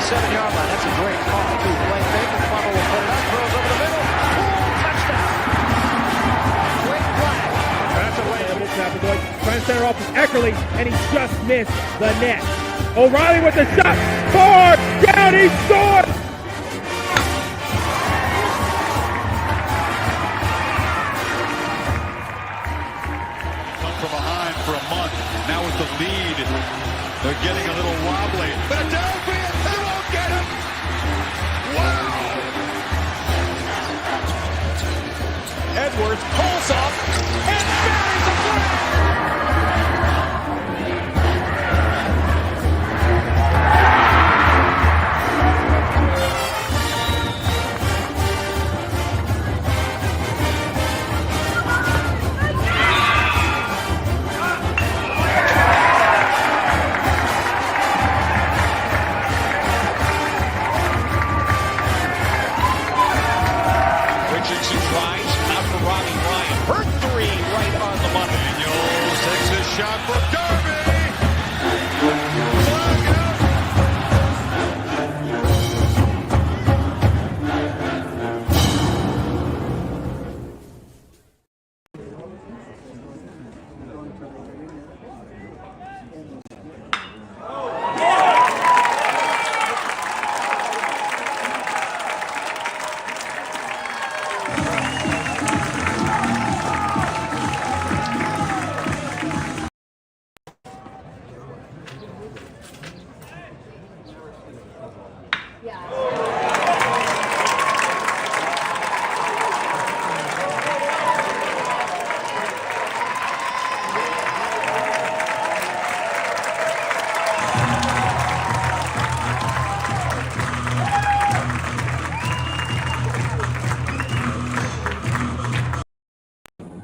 27-yard line. That's a great call, too. Playing Baker, Funnel will put it up, throws over the middle. Touchdown. Great play. That's a late Boy trying to center off with Eckerly, and he just missed the net. O'Reilly with the shot. Far down, he scored. Come from behind for a month. Now with the lead, they're getting a little wobbly. Philadelphia, they won't get him. Wow. Edwards pulls up and buries the flag. Richardson tries, out for Robbie Ryan. Her three right on the money. Daniels takes his shot for Derby. Flag out.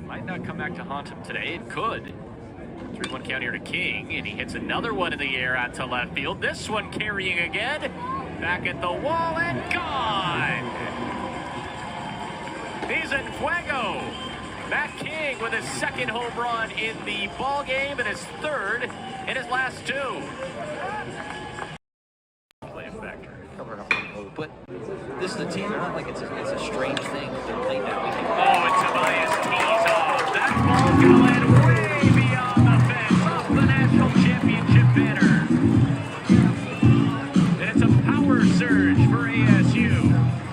Might not come back to haunt him today. It could. 3-1 count here to King, and he hits another one in the air out to left field. This one carrying again. Back at the wall and gone. He's in fuego. Matt King with his second home run in the ball game and his third in his last two. Play factor. Cover it up a little, but this is a team. They're not like it's a strange thing that they're playing that weekend. Oh, and Tobias tees off. That ball going way beyond the fence, off the national championship banner. And it's a power surge for ASU.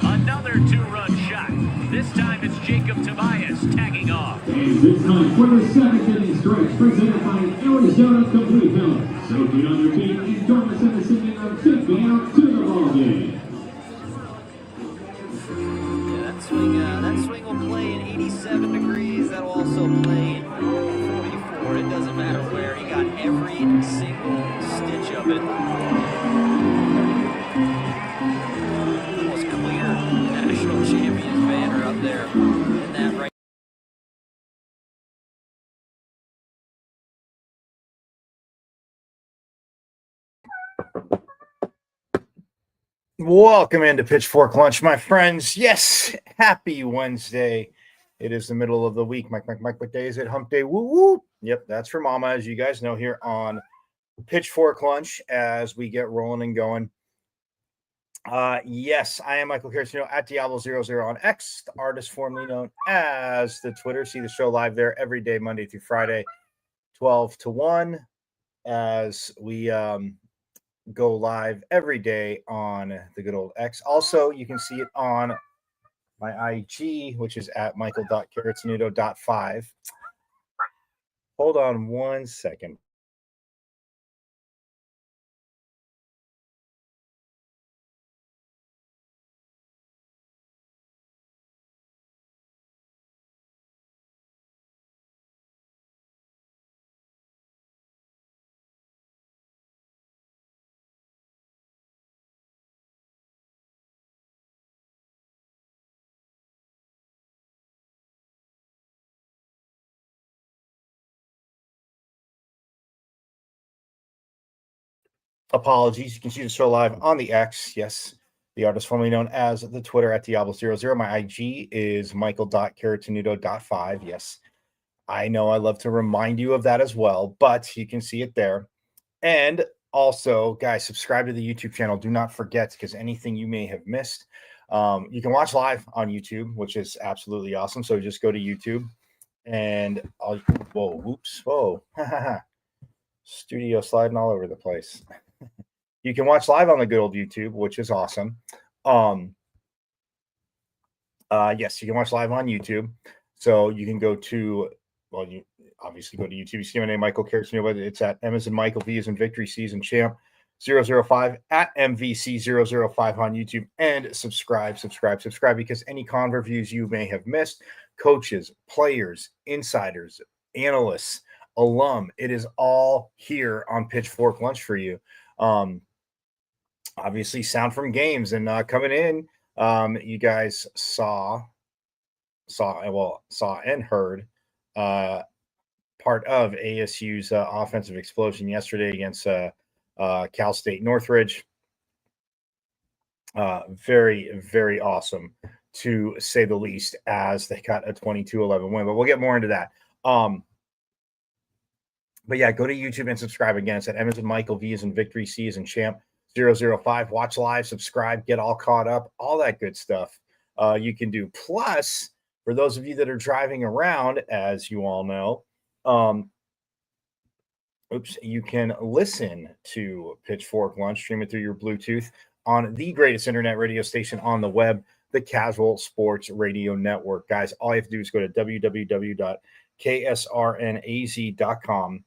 Another two-run shot. This time it's Jacob Tobias tagging off. And this time for the second inning stretch, presented by Arizona Complete Health. So get on your feet and join us in the singing of Take Me Out to the Ball Game. Yeah, that swing will play in 87 degrees. That'll also play in 44. It doesn't matter where. He got every single stitch of it. Almost clear national champions banner up there in that right. Welcome into Pitchfork Lunch, my friends. Yes, happy Wednesday. It is the middle of the week. Mike, what day is it? Hump day, woo woo. Yep, that's for Mama, as you guys know, here on Pitchfork Lunch as we get rolling and going. Yes, I am Michael Caracino at Diablo00 on X, the artist formerly known as the Twitter. See the show live there every day, Monday through Friday, 12 to 1, as we go live every day on the good old X. Also, you can see it on my IG, which is at michael.caratinudo.5. Hold on one second. Apologies. You can see the show live on the X. Yes, the artist formerly known as the Twitter at Diablo00. My IG is michael.caratinudo.5. Yes, I know I love to remind you of that as well, but you can see it there. And Also, guys, subscribe to the YouTube channel. Do not forget, because anything you may have missed, you can watch live on YouTube, which is absolutely awesome. So just go to YouTube and whoa, studio sliding all over the place. You can watch live on the good old YouTube, which is awesome. Yes, you can watch live on YouTube. So you can go to, you obviously go to YouTube. You see my name, Michael Carrison, but it's at M as in Michael, V as in Victory, C as in Champ 005 at MVC005 on YouTube, and subscribe, because any con reviews you may have missed, coaches, players, insiders, analysts, alum, it is all here on Pitchfork Lunch for you. Obviously, sound from games and coming in. You guys saw and heard part of ASU's offensive explosion yesterday against Cal State Northridge. Very, very awesome, to say the least, as they got a 22-11 win. But we'll get more into that. But yeah, go to YouTube and subscribe again. It's at M as in Michael, V as in Victory, C as in Champ 005. Watch live, subscribe, get all caught up, all that good stuff. You can do. Plus, for those of you that are driving around, as you all know, you can listen to Pitchfork Lunch, stream it through your Bluetooth on the greatest internet radio station on the web, the Casual Sports Radio Network. Guys, all you have to do is go to www.ksrnaz.com.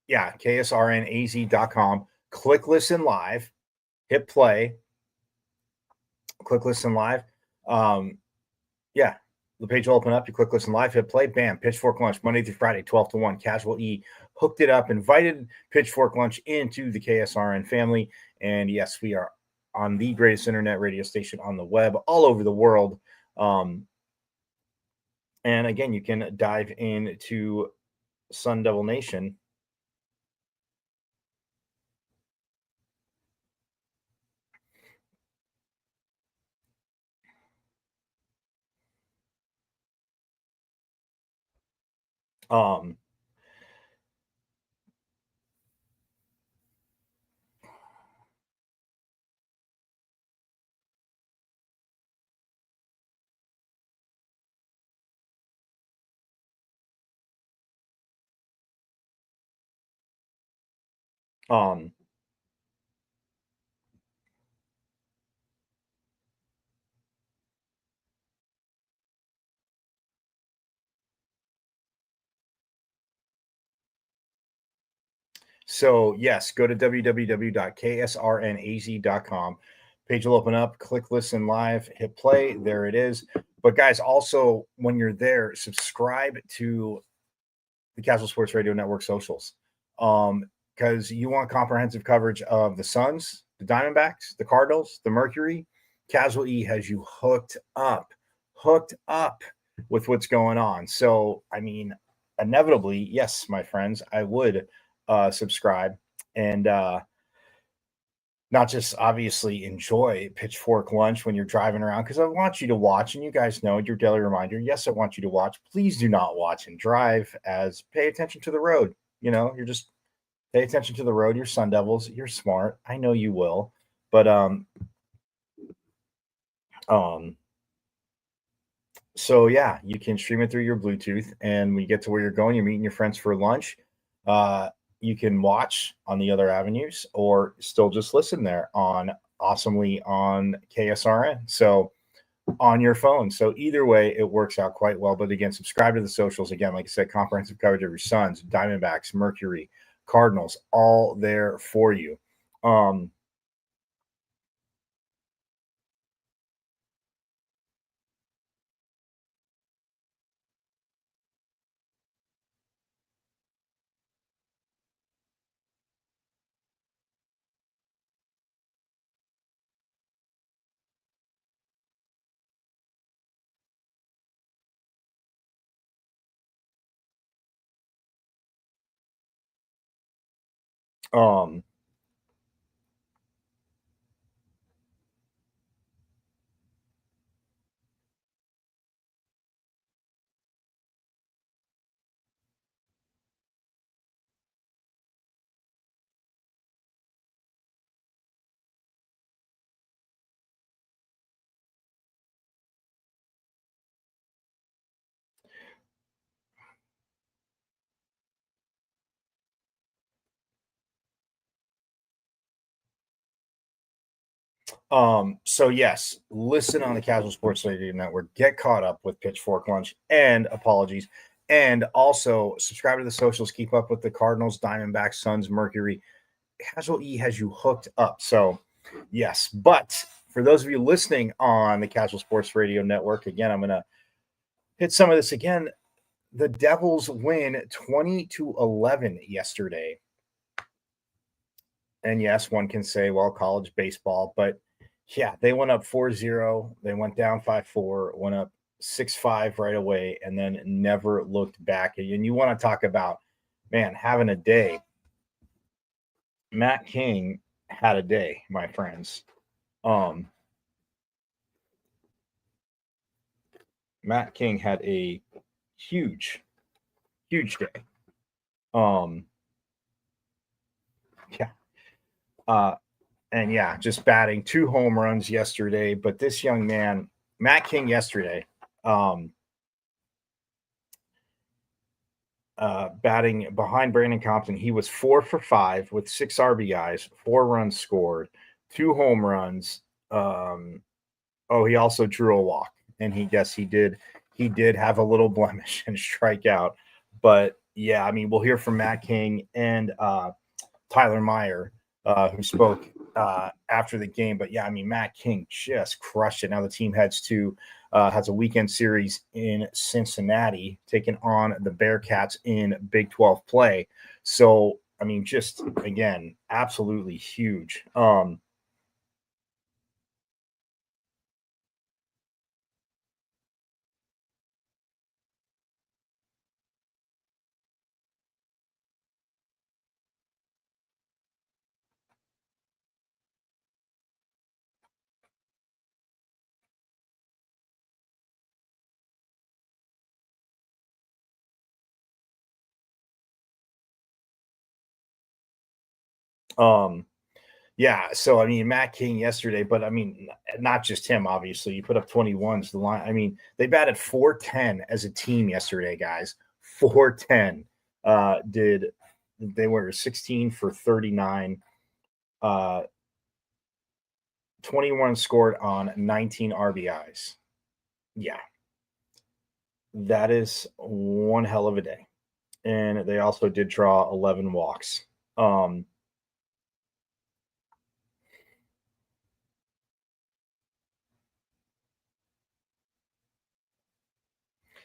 ksrnaz.com. Click listen live, hit play, click listen live. The page will open up. You click listen live, hit play, bam, Pitchfork Lunch, Monday through Friday, 12 to 1. Casual E hooked it up, invited Pitchfork Lunch into the KSRN family. And yes, we are on the greatest internet radio station on the web, all over the world. And again, you can dive into Sun Devil Nation. So yes, go to www.ksrnaz.com. Page will open up, click listen live, hit play. There it is. But guys, also when you're there, subscribe to the Casual Sports Radio Network socials. Because you want comprehensive coverage of the Suns, the Diamondbacks, the Cardinals, the Mercury. Casual E has you hooked up with what's going on. So, I mean, inevitably, yes, my friends, I would subscribe and not just obviously enjoy Pitchfork Lunch when you're driving around, because I want you to watch, and you guys know your daily reminder. Yes, I want you to watch. Please do not watch and drive, as pay attention to the road. You're just pay attention to the road. You're Sun Devils. You're smart. I know you will. But so yeah, you can stream it through your Bluetooth, and when you get to where you're going, you're meeting your friends for lunch. You can watch on the other avenues, or still just listen there awesomely on KSRN. So on your phone. So either way, it works out quite well. But again, subscribe to the socials. Again, like I said, comprehensive coverage of your Suns, Diamondbacks, Mercury, Cardinals, all there for you. So yes, listen on the Casual Sports Radio Network. Get caught up with Pitchfork Lunch and apologies. And also subscribe to the socials. Keep up with the Cardinals, Diamondbacks, Suns, Mercury. Casual E has you hooked up. So yes, but for those of you listening on the Casual Sports Radio Network, again, I'm going to hit some of this again. The Devils win 20-11 yesterday. And yes, one can say, well, college baseball, but yeah, they went up 4-0. They went down 5-4, went up 6-5 right away, and then never looked back. And you want to talk about, man, having a day. Matt King had a day, my friends. Matt King had a huge day. And yeah, just batting 2 home runs yesterday. But this young man, Matt King, yesterday, batting behind Brandon Compton, he was 4 for 5 with 6 RBIs, 4 runs scored, 2 home runs. He also drew a walk, and he did have a little blemish and strikeout. But yeah, I mean, we'll hear from Matt King and Tyler Meyer, who spoke after the game. But yeah, I mean, Matt King just crushed it. Now the team has a weekend series in Cincinnati, taking on the Bearcats in Big 12 play. So, I mean, just again, absolutely huge. Yeah, so I mean, Matt King yesterday, but I mean, not just him, obviously. You put up 21s. The line, I mean, they batted 410 as a team yesterday, guys. 410. They were 16 for 39. 21 scored on 19 RBIs. Yeah. That is one hell of a day. And they also did draw 11 walks.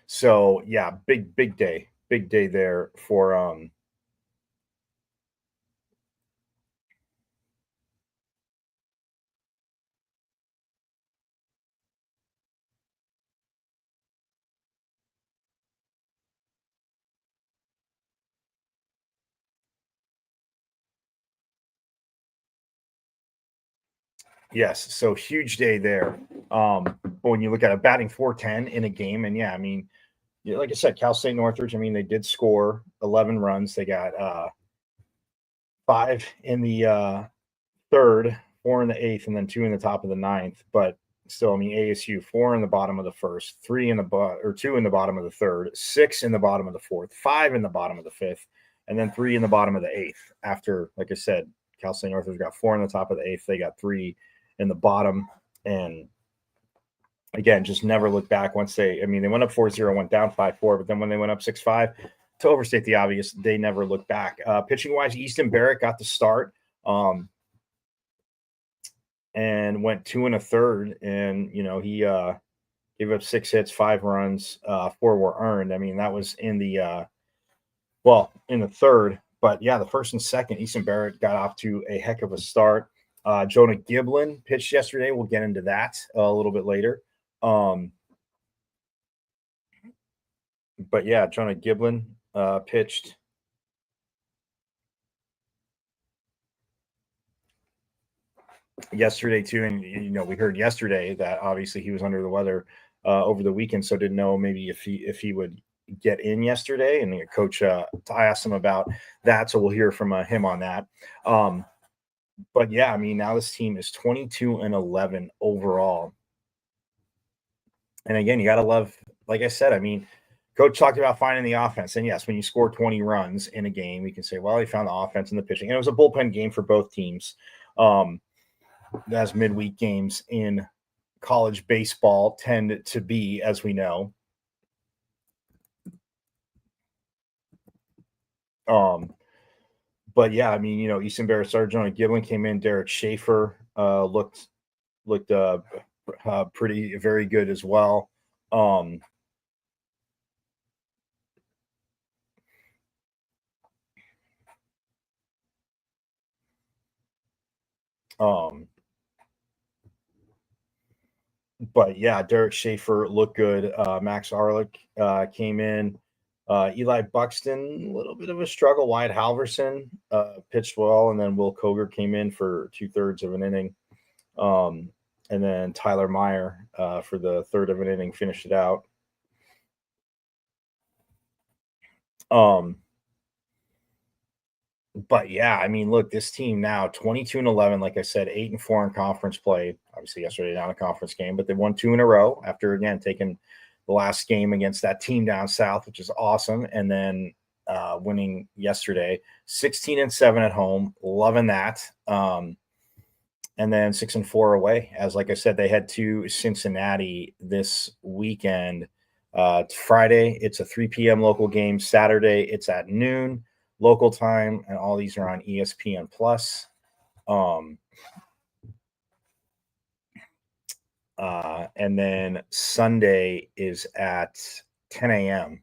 So yeah, big day there for yes, so huge day there. But when you look at a batting 410 in a game, and yeah, I mean, yeah, like I said, Cal State Northridge, I mean, they did score 11 runs. They got 5 in the third, 4 in the eighth, and then 2 in the top of the ninth. But still, I mean, ASU 4 in the bottom of the first, 2 in the bottom of the third, 6 in the bottom of the fourth, 5 in the bottom of the fifth, and then 3 in the bottom of the eighth. After, like I said, Cal State Northridge got 4 in the top of the eighth. They got 3 in the bottom, and again, just never look back. They went up 4-0, went down 5-4, but then when they went up 6-5, to overstate the obvious, they never looked back. Pitching wise, Easton Barrett got the start and went 2 1/3, and he gave up 6 hits, 5 runs, 4 were earned. I mean, that was in the third. But yeah, the first and second, Easton Barrett got off to a heck of a start. Jonah Giblin pitched yesterday. We'll get into that a little bit later. But yeah, Jonah Giblin pitched. Yesterday too, and we heard yesterday that obviously he was under the weather over the weekend, so didn't know maybe if he would get in yesterday. And the coach, I asked him about that, so we'll hear from him on that. But yeah, I mean, now this team is 22-11 overall. And again, you got to love, like I said, I mean, coach talked about finding the offense. And yes, when you score 20 runs in a game, you can say, well, he found the offense and the pitching. And it was a bullpen game for both teams. as midweek games in college baseball tend to be, as we know. But yeah, I mean, Easton Barrett, Sargent, Giblin came in. Derek Schaefer looked pretty very good as well. Um, but yeah, Derek Schaefer looked good. Max Arlick came in. Eli Buxton, a little bit of a struggle. Wyatt Halverson pitched well, and then Will Koger came in for 2/3 of an inning. And then Tyler Meyer for the third of an inning finished it out. But yeah, I mean, look, this team now 22-11, like I said, 8-4 in conference play. Obviously, yesterday down a conference game, but they won 2 in a row after again taking the last game against that team down south, which is awesome. And then winning yesterday, 16-7 at home, loving that. And then 6-4 away. As like I said, they head to Cincinnati this weekend. Friday, it's a 3 p.m. local game. Saturday, it's at noon local time, and all these are on ESPN Plus. And then Sunday is at 10 a.m.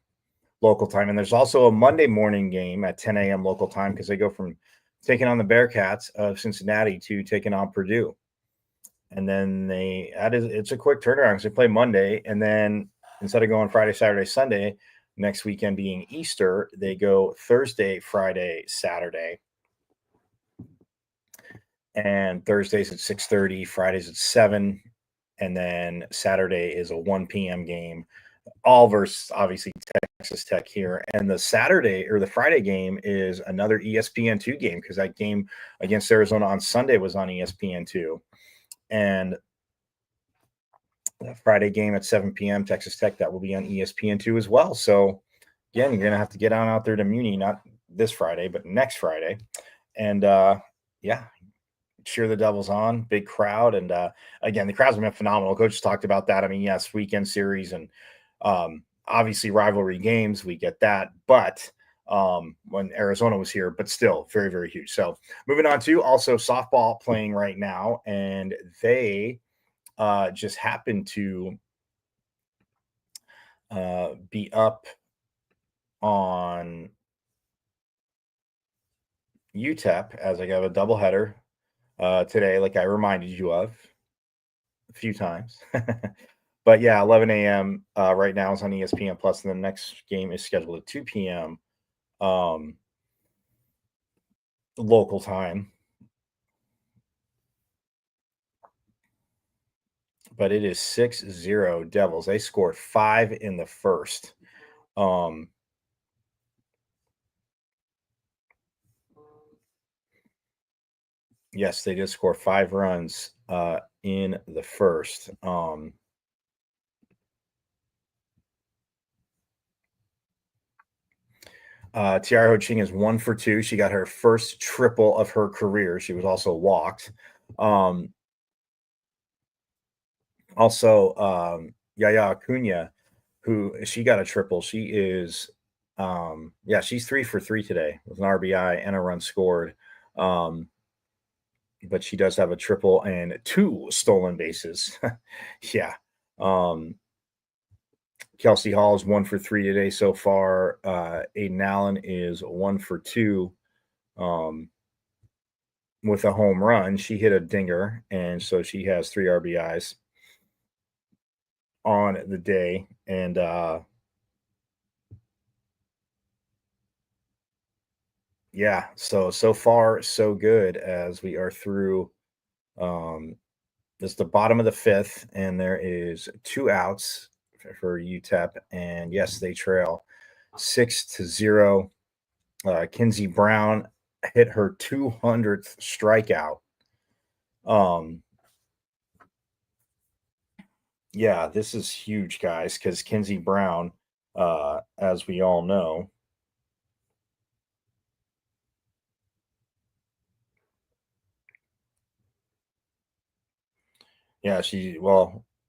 local time. And there's also a Monday morning game at 10 a.m. local time because they go from taking on the Bearcats of Cincinnati to taking on Purdue. And then it's a quick turnaround because they play Monday, and then instead of going Friday, Saturday, Sunday, next weekend being Easter, they go Thursday, Friday, Saturday. And Thursdays at 6:30, Fridays at 7, and then Saturday is a 1 p.m. game, all versus obviously Texas Tech here. And the Saturday or the Friday game is another ESPN2 game because that game against Arizona on Sunday was on ESPN2. And the Friday game at 7 p.m. Texas Tech, that will be on ESPN2 as well. So again, you're gonna have to get on out there to Muni, not this Friday, but next Friday. And yeah, cheer the Devils on, big crowd. And again, the crowd's been phenomenal. Coach talked about that. I mean, yes, weekend series and obviously rivalry games, we get that. But when Arizona was here, but still very, very huge. So moving on to also softball playing right now, and they just happened to be up on UTEP as I got a doubleheader today, like I reminded you of a few times. But yeah, 11 a.m. Right now is on ESPN Plus, and the next game is scheduled at 2 p.m. Local time. But it is 6-0 Devils. They scored 5 in the first. Yes, they did score 5 runs in the first. Tiara Ho Ching is 1 for 2. She got her first triple of her career. She was also walked. Yaya Acuna, who she got a triple. She is, she's 3 for 3 today with an RBI and a run scored. But she does have a triple and 2 stolen bases. Yeah. Kelsey Hall is 1 for 3 today so far. Aiden Allen is 1 for 2 with a home run. She hit a dinger, and so she has 3 RBIs on the day. And yeah, so far so good as we are through. It's the bottom of the 5th, and there is 2 outs for UTEP, and yes, they trail 6-0. Kinsey Brown hit her 200th strikeout. Yeah, this is huge, guys, because Kinsey Brown, as we all know, Yeah, she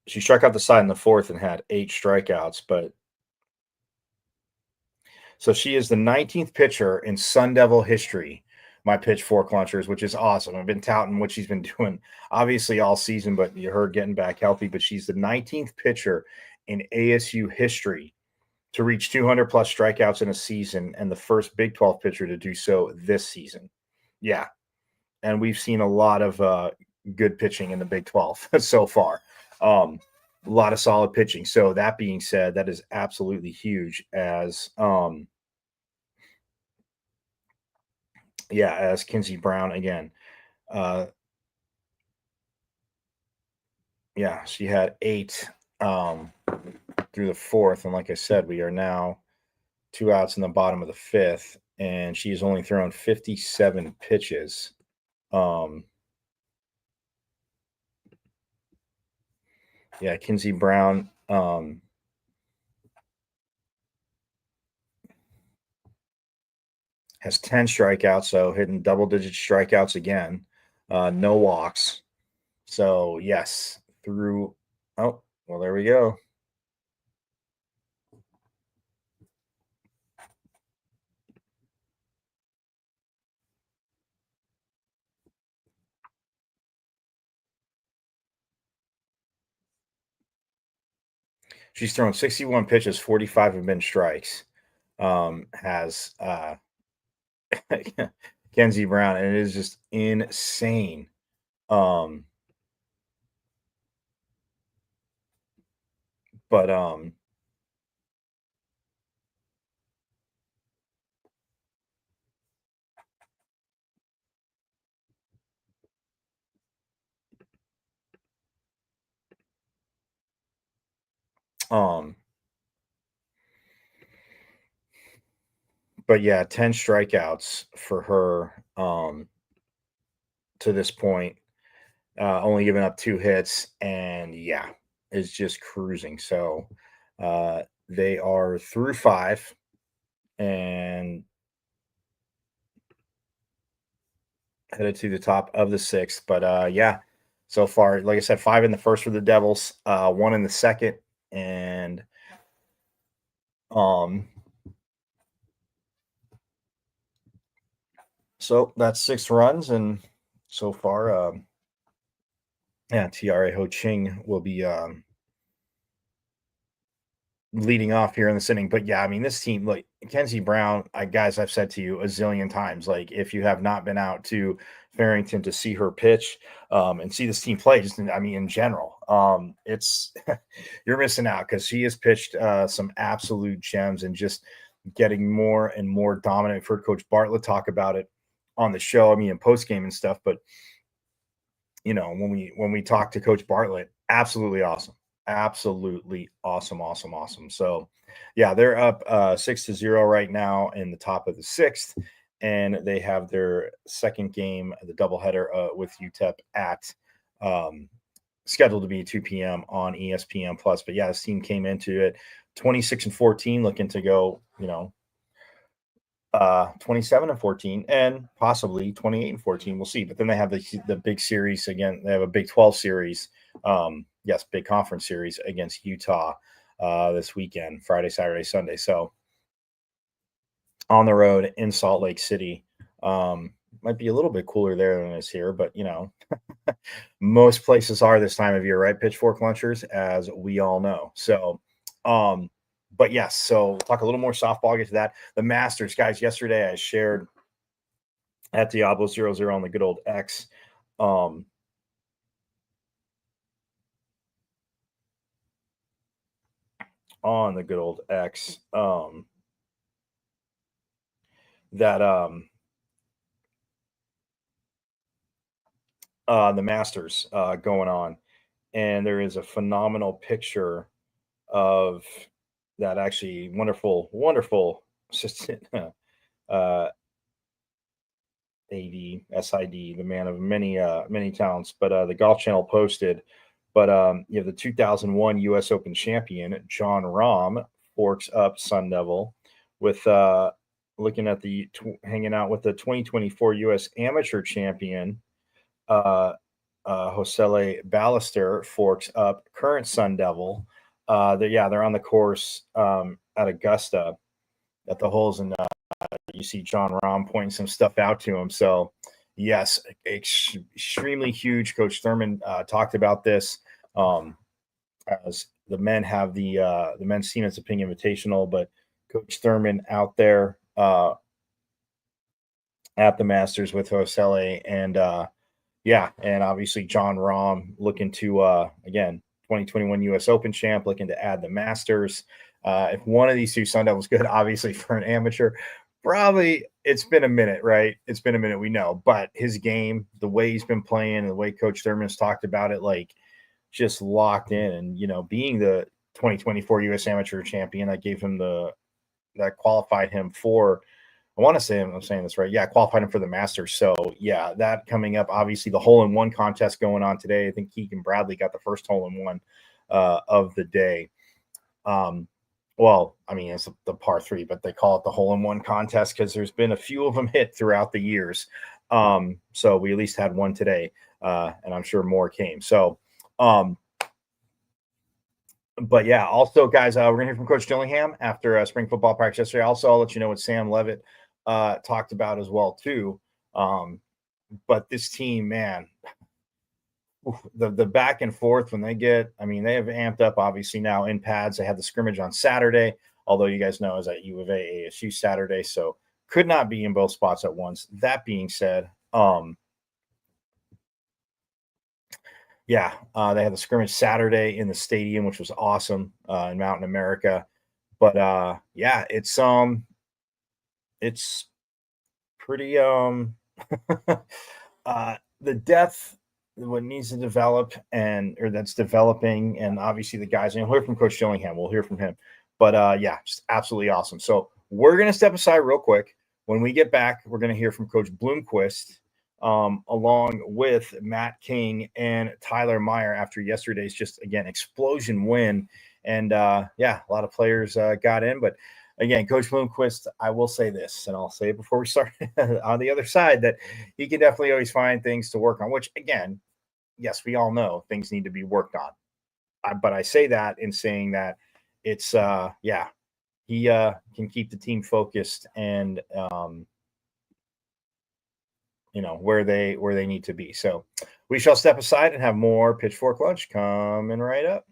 struck out the side in the fourth and had 8 strikeouts, but so she is the 19th pitcher in Sun Devil history, my pitchfork launchers, which is awesome. I've been touting what she's been doing obviously all season, but you heard getting back healthy. But she's the 19th pitcher in ASU history to reach 200 plus strikeouts in a season and the first Big 12 pitcher to do so this season. Yeah. And we've seen a lot of good pitching in the Big 12 so far. A lot of solid pitching. So that being said, that is absolutely huge as as Kinsey Brown again. She had 8 through the fourth. And like I said, we are now 2 outs in the bottom of the fifth, and she's only thrown 57 pitches. Kinsey Brown has 10 strikeouts, so hitting double-digit strikeouts again. No walks. So, yes, there we go. She's thrown 61 pitches, 45 have been strikes. Has Kenzie Brown, and it is just insane. But yeah, 10 strikeouts for her to this point. Only giving up 2 hits, and is just cruising. So they are through 5 and headed to the top of the 6th. But so far, like I said, 5 in the first for the Devils, 1 in the second, and so that's 6 runs, and so far, TRA Ho Ching will be leading off here in this inning. But this team, like Kenzie Brown, guys, I've said to you a zillion times, like if you have not been out to Farrington to see her pitch and see this team play, just in general, it's you're missing out because she has pitched some absolute gems and just getting more and more dominant. I've heard Coach Bartlett talk about it on the show, in post game and stuff. But when we talk to Coach Bartlett, absolutely awesome. Absolutely awesome. So they're up 6-0 right now in the top of the 6th, and they have their second game, the doubleheader with UTEP at scheduled to be 2 p.m. on ESPN Plus. But this team came into it 26-14, looking to go 27-14 and possibly 28-14. We'll see. But then they have the big series again. They have a Big 12 series. Big conference series against Utah this weekend, Friday, Saturday, Sunday. So on the road in Salt Lake City. Might be a little bit cooler there than it is here, but most places are this time of year, right? Pitchfork lunchers, as we all know. So but yes, so we'll talk a little more softball, get to that. The Masters, guys, yesterday I shared at Diablo 00 on the good old X. On the good old X, that the Masters going on, and there is a phenomenal picture of that actually wonderful assistant AD SID, the man of many talents. But the Golf Channel posted. But you have the 2001 U.S. Open champion John Rahm forks up Sun Devil with looking at hanging out with the 2024 U.S. Amateur champion Josele Ballester forks up current Sun Devil. They're on the course at Augusta at the holes, and you see John Rahm pointing some stuff out to him. So, yes, extremely huge. Coach Thurman talked about this as the men have the men's Siemens Opinion Invitational, but Coach Thurman out there at the Masters with Josele, and and obviously John Rahm looking to again 2021 U.S. Open champ, looking to add the Masters. If one of these two Sun Devils good, obviously for an amateur, probably it's been a minute, right? It's been a minute, we know, but his game, the way he's been playing, the way Coach Thurman's talked about it, like just locked in, and being the 2024 U.S. Amateur champion, that qualified him for. I want to say I'm saying this right. Yeah, qualified him for the Masters. So yeah, that coming up. Obviously, the hole-in-one contest going on today. I think Keegan Bradley got the first hole-in-one of the day. Well, I mean, it's the par 3, but they call it the hole-in-one contest because there's been a few of them hit throughout the years. So we at least had one today, and I'm sure more came. So, but yeah, also, guys, we're going to hear from Coach Dillingham after spring football practice yesterday. Also, I'll let you know what Sam Levitt talked about as well, too. But this team, man, the back and forth when they get, I mean, they have amped up, obviously, now in pads. They had the scrimmage on Saturday, although you guys know I was at U of A ASU Saturday, so could not be in both spots at once. That being said, they had the scrimmage Saturday in the stadium, which was awesome in Mountain America. But it's pretty the depth, what needs to develop or that's developing, and obviously the guys. And we'll hear from Coach Dillingham. We'll hear from him. But just absolutely awesome. So we're gonna step aside real quick. When we get back, we're gonna hear from Coach Bloomquist. Along with Matt King and Tyler Meyer after yesterday's just, again, explosion win. And, a lot of players got in. But, again, Coach Bloomquist, I will say this, and I'll say it before we start on the other side, that he can definitely always find things to work on, which, again, yes, we all know things need to be worked on. But I say that in saying that it's, he can keep the team focused and where they need to be. So we shall step aside and have more Pitchfork Lunch coming right up.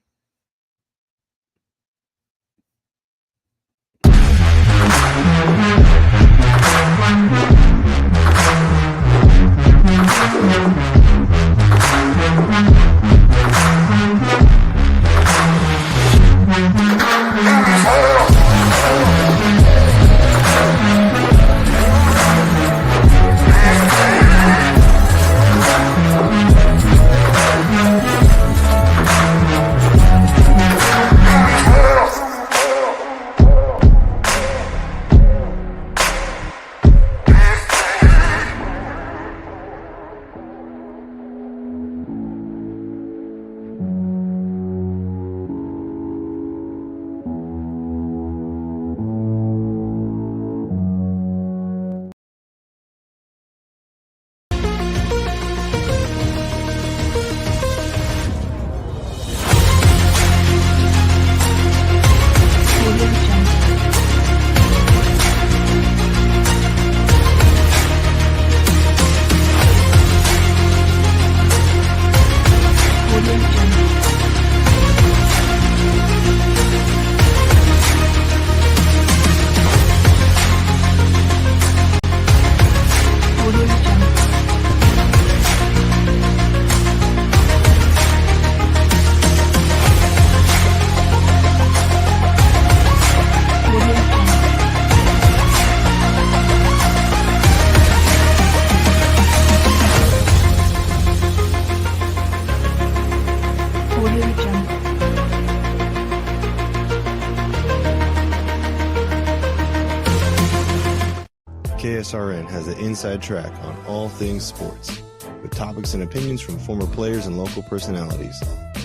KSRN has the inside track on all things sports, with topics and opinions from former players and local personalities.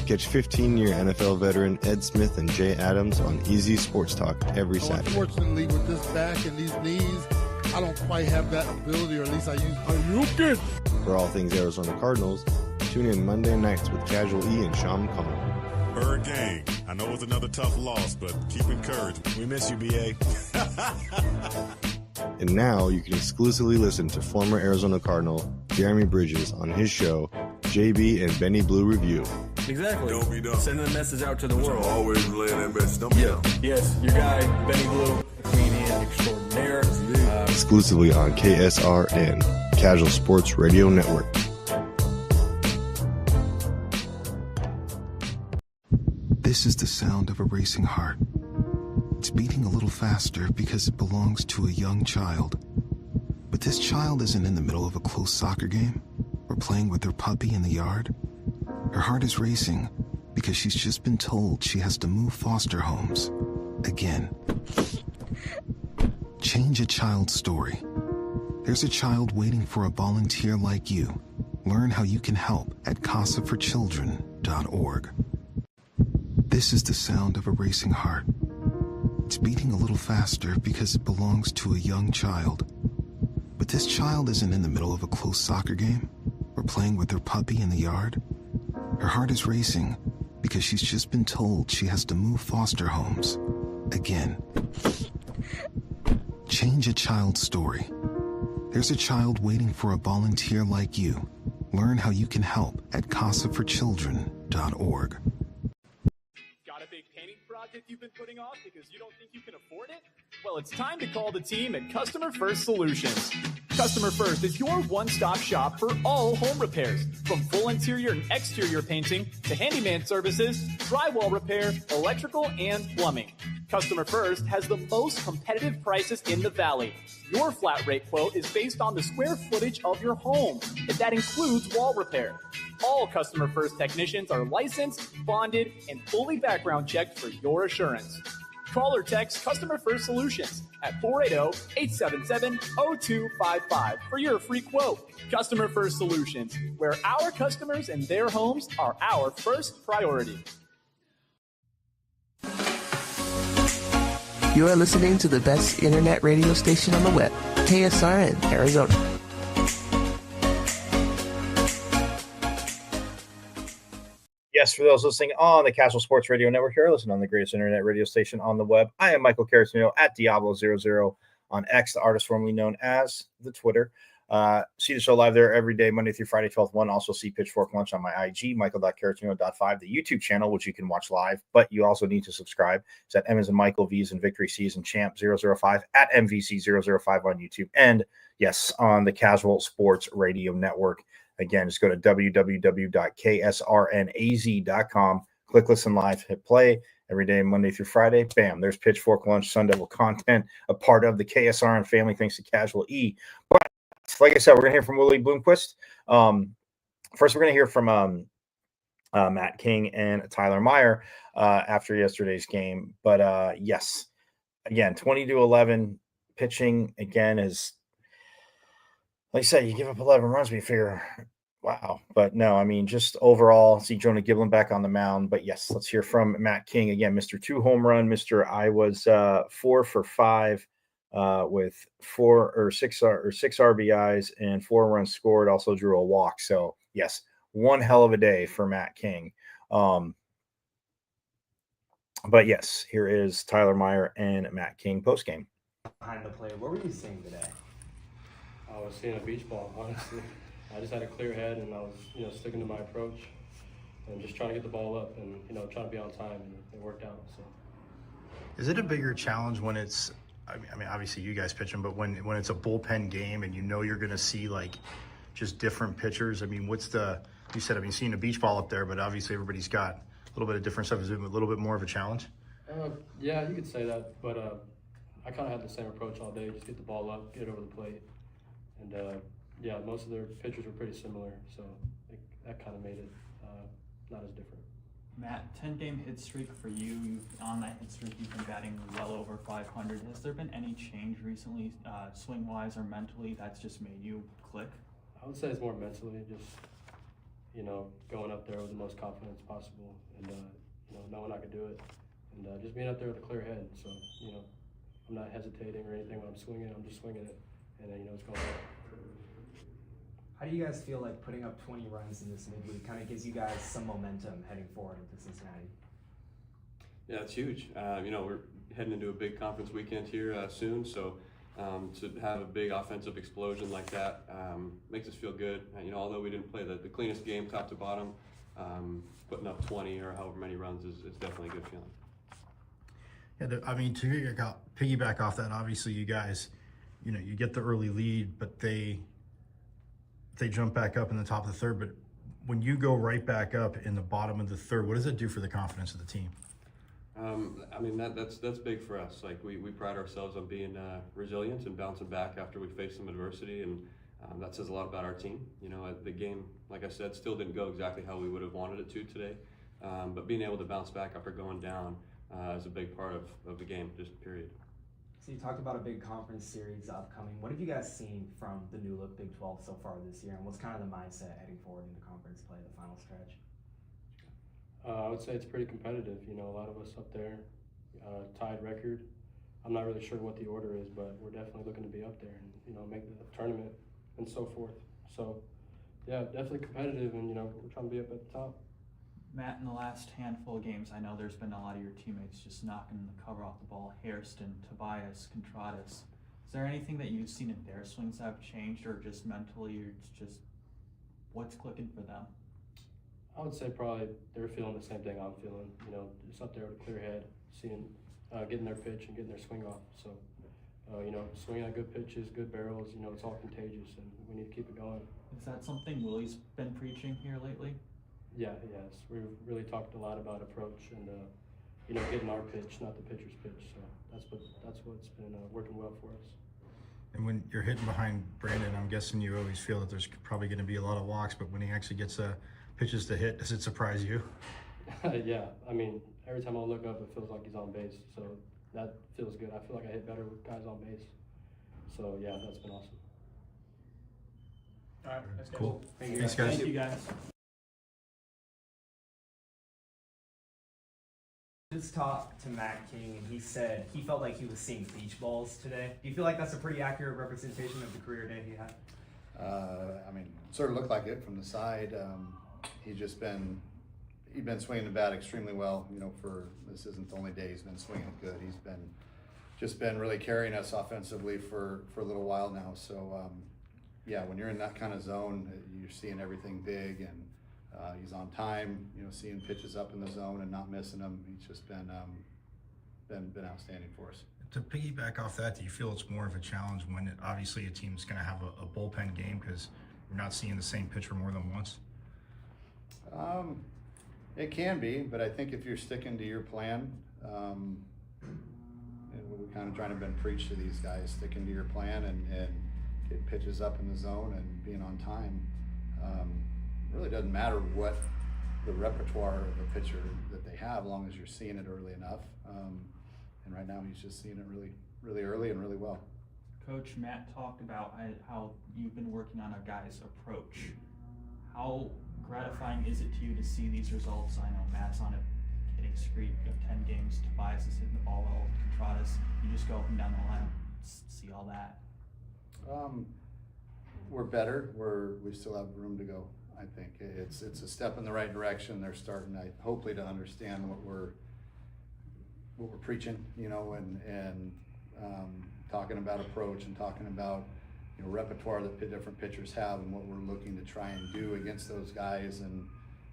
Catch 15-year NFL veteran Ed Smith and Jay Adams on Easy Sports Talk every Saturday. Unfortunately, with this back and these knees, I don't quite have that ability, or at least I use. For all things Arizona Cardinals, Tune in Monday nights with Casual E and Sean McConnell. Bird Gang, I know it was another tough loss, but keep encouraged. We miss you, BA. And now you can exclusively listen to former Arizona Cardinal Jeremy Bridges on his show, JB and Benny Blue Review. Exactly. Don't be dumb. Sending a message out to the world. Always relaying that message. Don't be dumb. Yes, your guy, Benny Blue, comedian extraordinaire. Exclusively on KSRN, Casual Sports Radio Network. This is the sound of a racing heart. It's beating a little faster because it belongs to a young child. But this child isn't in the middle of a close soccer game or playing with her puppy in the yard. Her heart is racing because she's just been told she has to move foster homes again. Change a child's story. There's a child waiting for a volunteer like you. Learn how you can help at casaforchildren.org. This is the sound of a racing heart. It's beating a little faster because it belongs to a young child. But this child isn't in the middle of a close soccer game or playing with her puppy in the yard. Her heart is racing because she's just been told she has to move foster homes again. Change a child's story. There's a child waiting for a volunteer like you. Learn how you can help at casaforchildren.org. Got a big painting project you've been putting off because you don't think you can afford it? Well, it's time to call the team at Customer First Solutions. Customer First is your one-stop shop for all home repairs, from full interior and exterior painting to handyman services, drywall repair, electrical, and plumbing. Customer First has the most competitive prices in the Valley. Your flat rate quote is based on the square footage of your home, and that includes wall repair. All Customer First technicians are licensed, bonded, and fully background checked for your assurance. Call or text Customer First Solutions at 480-877-0255 for your free quote. Customer First Solutions, where our customers and their homes are our first priority. You are listening to the best internet radio station on the web, KSRN, Arizona. Yes, for those listening on the Casual Sports Radio Network here, listen on the greatest internet radio station on the web. I am Michael Caratino at Diablo00 on X, the artist formerly known as the Twitter. See the show live there every day, Monday through Friday, 12/1. Also see Pitchfork Lunch on my IG, michael.caratino.5, the YouTube channel, which you can watch live, but you also need to subscribe. It's at M as in Michael, V as in Victory, C as in Champ 005 at MVC005 on YouTube. And yes, on the Casual Sports Radio Network. Again, just go to www.ksrnaz.com, click listen live, hit play every day, Monday through Friday. Bam, there's Pitchfork Lunch, Sun Devil content, a part of the KSRN family, thanks to Casual E. But like I said, we're going to hear from Willie Bloomquist. First, we're going to hear from Matt King and Tyler Meyer after yesterday's game. But yes, again, 20-11 pitching again is, like I said, you give up 11 runs, but you figure, wow. But no, I mean, just overall, see Jonah Giblin back on the mound. But yes, let's hear from Matt King again, Mr. 2 home run, Mr. I was 4 for 5 with 6 RBIs and 4 runs scored. Also drew a walk. So yes, one hell of a day for Matt King. But yes, here is Tyler Meyer and Matt King postgame. Behind the plate, what were you seeing today? I was seeing a beach ball, honestly. I just had a clear head, and I was, sticking to my approach and just trying to get the ball up and, trying to be on time, and it worked out. So, is it a bigger challenge when it's, I mean, obviously you guys pitching, but when it's a bullpen game and you're going to see like just different pitchers? I mean, you said, seeing a beach ball up there, but obviously everybody's got a little bit of different stuff. Is it a little bit more of a challenge? Yeah, you could say that, but I kind of had the same approach all day. Just get the ball up, get it over the plate. And, most of their pitchers were pretty similar, so that kind of made it not as different. Matt, 10-game hit streak for you. On that hit streak, you've been batting well over 500. Has there been any change recently, swing-wise or mentally, that's just made you click? I would say it's more mentally, just, going up there with the most confidence possible and, knowing I could do it. And just being up there with a clear head, so, I'm not hesitating or anything when I'm swinging. I'm just swinging it. And then, it's going up. How do you guys feel like putting up 20 runs in this midweek kind of gives you guys some momentum heading forward into Cincinnati? Yeah, it's huge. We're heading into a big conference weekend here soon, so to have a big offensive explosion like that makes us feel good. Although we didn't play the cleanest game top to bottom, putting up 20 or however many runs is definitely a good feeling. Yeah, to piggyback off that, obviously you guys, you get the early lead, but they jump back up in the top of the third. But when you go right back up in the bottom of the third, what does that do for the confidence of the team? That's big for us. Like we pride ourselves on being resilient and bouncing back after we face some adversity, and that says a lot about our team. The game, like I said, still didn't go exactly how we would have wanted it to today, but being able to bounce back after going down is a big part of the game, just period. So you talked about a big conference series upcoming. What have you guys seen from the new look Big 12 so far this year, and what's kind of the mindset heading forward into conference play, the final stretch? I would say it's pretty competitive. A lot of us up there, tied record. I'm not really sure what the order is, but we're definitely looking to be up there and, make the tournament and so forth. So, yeah, definitely competitive, and, we're trying to be up at the top. Matt, in the last handful of games, I know there's been a lot of your teammates just knocking the cover off the ball. Hairston, Tobias, Contradas. Is there anything that you've seen in their swings that have changed, or just mentally, or it's just what's clicking for them? I would say probably they're feeling the same thing I'm feeling. Just up there with a clear head, seeing, getting their pitch and getting their swing off. So, swinging at good pitches, good barrels, it's all contagious, and we need to keep it going. Is that something Willie's been preaching here lately? Yeah, he has. We've really talked a lot about approach and, getting our pitch, not the pitcher's pitch. So that's what's been working well for us. And when you're hitting behind Brandon, I'm guessing you always feel that there's probably going to be a lot of walks, but when he actually gets pitches to hit, does it surprise you? Yeah, every time I look up, it feels like he's on base. So that feels good. I feel like I hit better with guys on base. So yeah, that's been awesome. All right, that's cool. Thanks, guys. Thank you, guys. Just talked to Matt King, and he said he felt like he was seeing beach balls today. Do you feel like that's a pretty accurate representation of the career day he had? Sort of looked like it from the side. He'd been swinging the bat extremely well. This isn't the only day he's been swinging good. He's been really carrying us offensively for a little while now. So when you're in that kind of zone, you're seeing everything big, and he's on time. Seeing pitches up in the zone and not missing them. He's just been outstanding for us. To piggyback off that, do you feel it's more of a challenge when obviously a team's going to have a bullpen game because you're not seeing the same pitcher more than once? It can be, but I think if you're sticking to your plan, and we're kind of trying to preach to these guys, sticking to your plan and get pitches up in the zone and being on time. Really doesn't matter what the repertoire of a pitcher that they have, as long as you're seeing it early enough. And right now he's just seeing it really, really early and really well. Coach, Matt talked about how you've been working on a guy's approach. How gratifying is it to you to see these results? I know Matt's on a hitting streak of 10 games. Tobias is hitting the ball well. Contradas, you just go up and down the line, see all that. We're better. We still have room to go. I think it's a step in the right direction. They're starting, hopefully, to understand what we're preaching, and talking about approach and talking about repertoire that different pitchers have and what we're looking to try and do against those guys and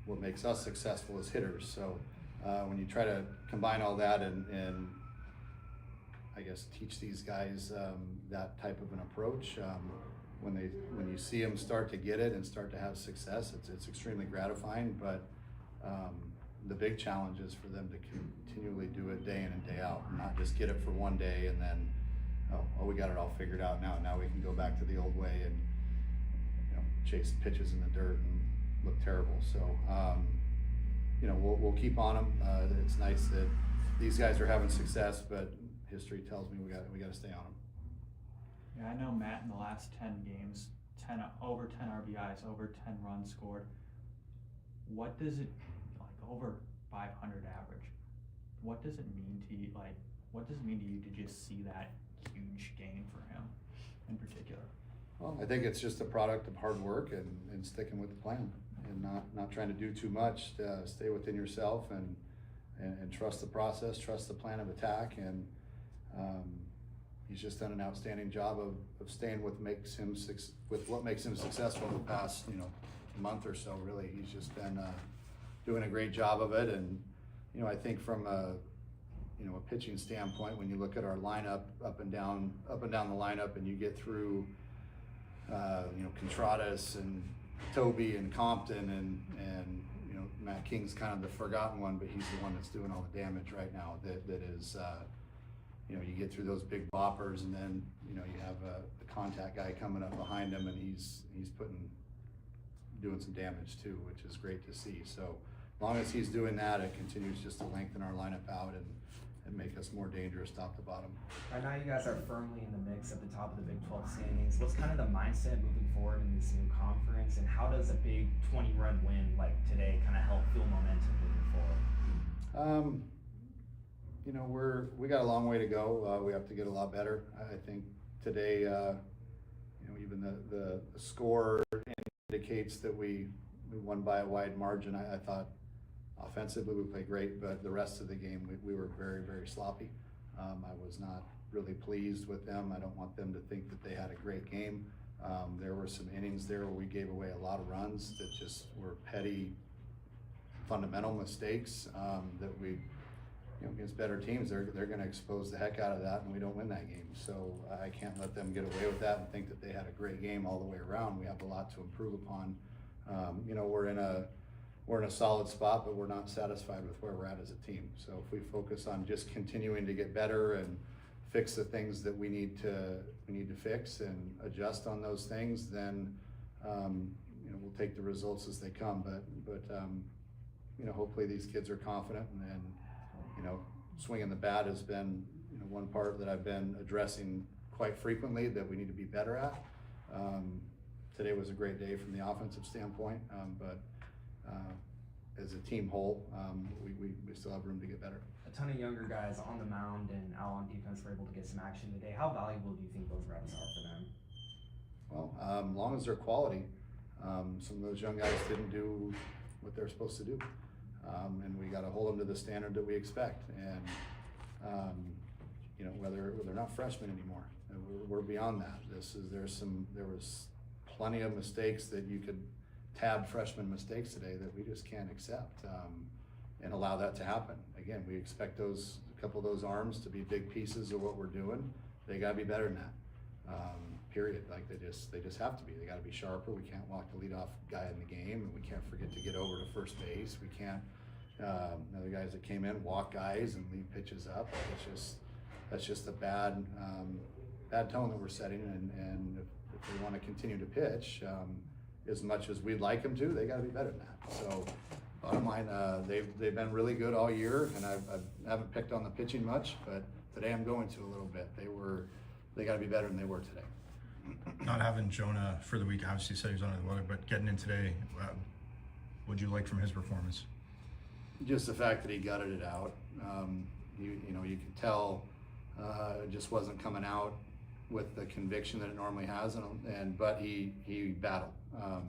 what makes us successful as hitters. So when you try to combine all that and I guess teach these guys that type of an approach, when you see them start to get it and start to have success, it's extremely gratifying. But the big challenge is for them to continually do it day in and day out, not just get it for one day and then we got it all figured out now. Now we can go back to the old way and chase pitches in the dirt and look terrible. So we'll keep on them. It's nice that these guys are having success, but history tells me we got to stay on them. Yeah, I know Matt in the last 10 games, over 10 RBIs, over 10 runs scored. What does it, over 500 average, what does it mean to you? What does it mean to you to just see that huge gain for him in particular? Well, I think it's just a product of hard work and sticking with the plan and not trying to do too much. Stay within yourself and trust the process, trust the plan of attack, and he's just done an outstanding job of staying with what makes him successful the past month or so. Really, he's just been doing a great job of it, and I think from a pitching standpoint, when you look at our lineup up and down the lineup, and you get through Contradas and Toby and Compton and Matt King's kind of the forgotten one, but he's the one that's doing all the damage right now. That is you get through those big boppers, and then you have the contact guy coming up behind him, and he's doing some damage too, which is great to see. So as long as he's doing that, it continues just to lengthen our lineup out and make us more dangerous top to bottom. Right now, you guys are firmly in the mix at the top of the Big 12 standings. What's kind of the mindset moving forward in this new conference, and how does a big 20-run win like today kind of help fuel momentum moving forward? We got a long way to go. We have to get a lot better. I think today, even the score indicates that we won by a wide margin. I thought offensively we played great, but the rest of the game we were very, very sloppy. I was not really pleased with them. I don't want them to think that they had a great game. There were some innings there where we gave away a lot of runs that just were petty, fundamental mistakes that we, against better teams, they're going to expose the heck out of that, and we don't win that game. So I can't let them get away with that and think that they had a great game all the way around. We have a lot to improve upon. We're in a solid spot, but we're not satisfied with where we're at as a team. So if we focus on just continuing to get better and fix the things that we need to fix and adjust on those things, then we'll take the results as they come. But hopefully these kids are confident, and swinging the bat has been one part that I've been addressing quite frequently that we need to be better at. Today was a great day from the offensive standpoint, but as a team whole, we still have room to get better. A ton of younger guys on the mound and out on defense were able to get some action today. How valuable do you think those reps are for them? Well, as long as they're quality. Some of those young guys didn't do what they're supposed to do, and we got to hold them to the standard that we expect. And whether they're not freshmen anymore, we're beyond that. There was plenty of mistakes that you could tab freshman mistakes today that we just can't accept and allow that to happen. Again, we expect a couple of those arms to be big pieces of what we're doing. They got to be better than that. Period. Like they just have to be. They got to be sharper. We can't walk the leadoff guy in the game, and we can't forget to get over to first base. We can't. The guys that came in walk guys and leave pitches up. That's just a bad tone that we're setting. And if they want to continue to pitch, as much as we'd like them to, they got to be better than that. So, bottom line, they've been really good all year, and I haven't picked on the pitching much, but today I'm going to a little bit. They got to be better than they were today. Not having Jonah for the week, obviously said he was under the weather, but getting in today, what'd you like from his performance? Just the fact that he gutted it out. You could tell it just wasn't coming out with the conviction that it normally has, but he battled. I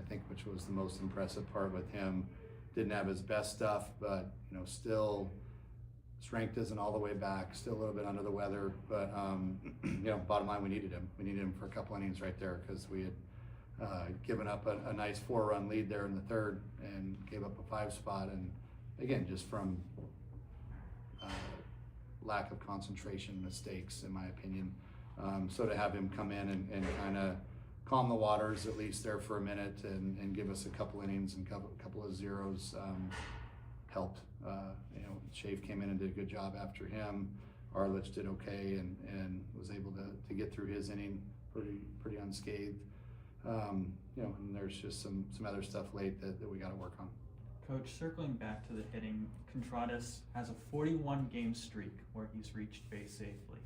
think, which was the most impressive part with him. Didn't have his best stuff, but still strength isn't all the way back. Still a little bit under the weather, but bottom line, we needed him. We needed him for a couple innings right there because we had given up a nice 4-run lead there in the third and gave up a 5 spot, and again, just from lack of concentration, mistakes, in my opinion. So to have him come in and kind of calm the waters, at least there for a minute, and give us a couple innings and a couple of zeros helped. Shave came in and did a good job after him. Arlich did okay and was able to get through his inning pretty unscathed. And there's just some other stuff late that we got to work on. Coach, circling back to the hitting, Contradas has a 41-game streak where he's reached base safely.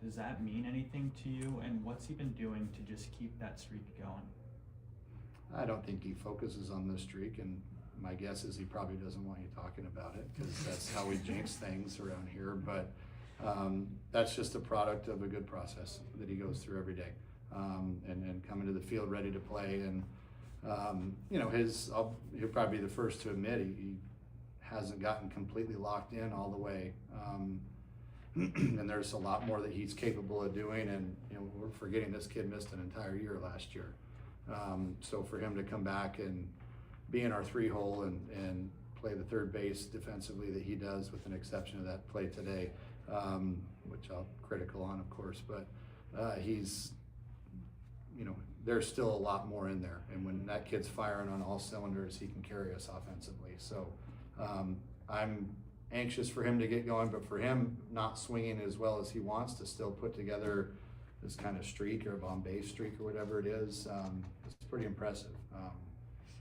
Does that mean anything to you, and what's he been doing to just keep that streak going? I don't think he focuses on the streak, and my guess is he probably doesn't want you talking about it because that's how we jinx things around here. But that's just a product of a good process that he goes through every day. and coming to the field ready to play. And he'll probably be the first to admit he hasn't gotten completely locked in all the way. And there's a lot more that he's capable of doing. And we're forgetting this kid missed an entire year last year. So for him to come back and be in our 3-hole and play the third base defensively that he does, with an exception of that play today, which I'll critical on, of course, but he's, there's still a lot more in there. And when that kid's firing on all cylinders, he can carry us offensively. So I'm anxious for him to get going, but for him not swinging as well as he wants, to still put together this kind of streak, or Bombay streak, or whatever it is, it's pretty impressive.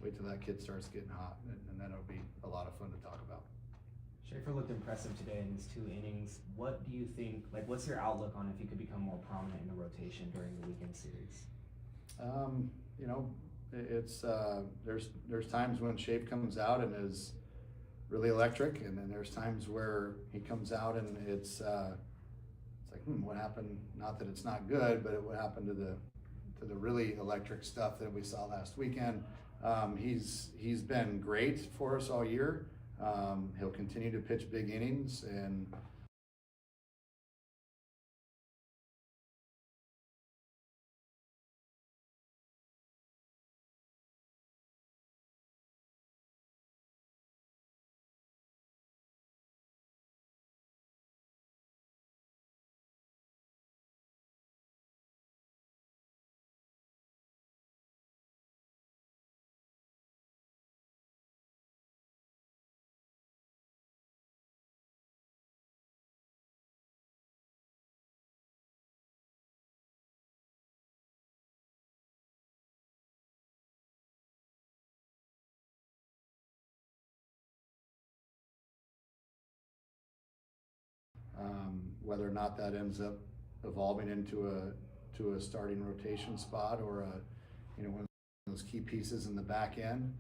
Wait till that kid starts getting hot, and then it'll be a lot of fun to talk about. Schaefer looked impressive today in his 2 innings. What do you think, what's your outlook on if he could become more prominent in the rotation during the weekend series? It's there's times when Shape comes out and is really electric, and then there's times where he comes out and it's like, what happened? Not that it's not good, but what happened to the really electric stuff that we saw last weekend? He's been great for us all year. He'll continue to pitch big innings, and whether or not that ends up evolving into a starting rotation spot, or one of those key pieces in the back end.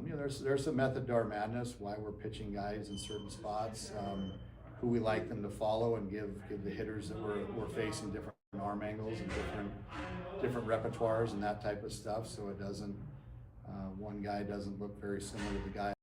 There's some method to our madness, why we're pitching guys in certain spots, who we like them to follow, and give the hitters that we're facing different arm angles and different repertoires and that type of stuff, so it doesn't one guy doesn't look very similar to the guy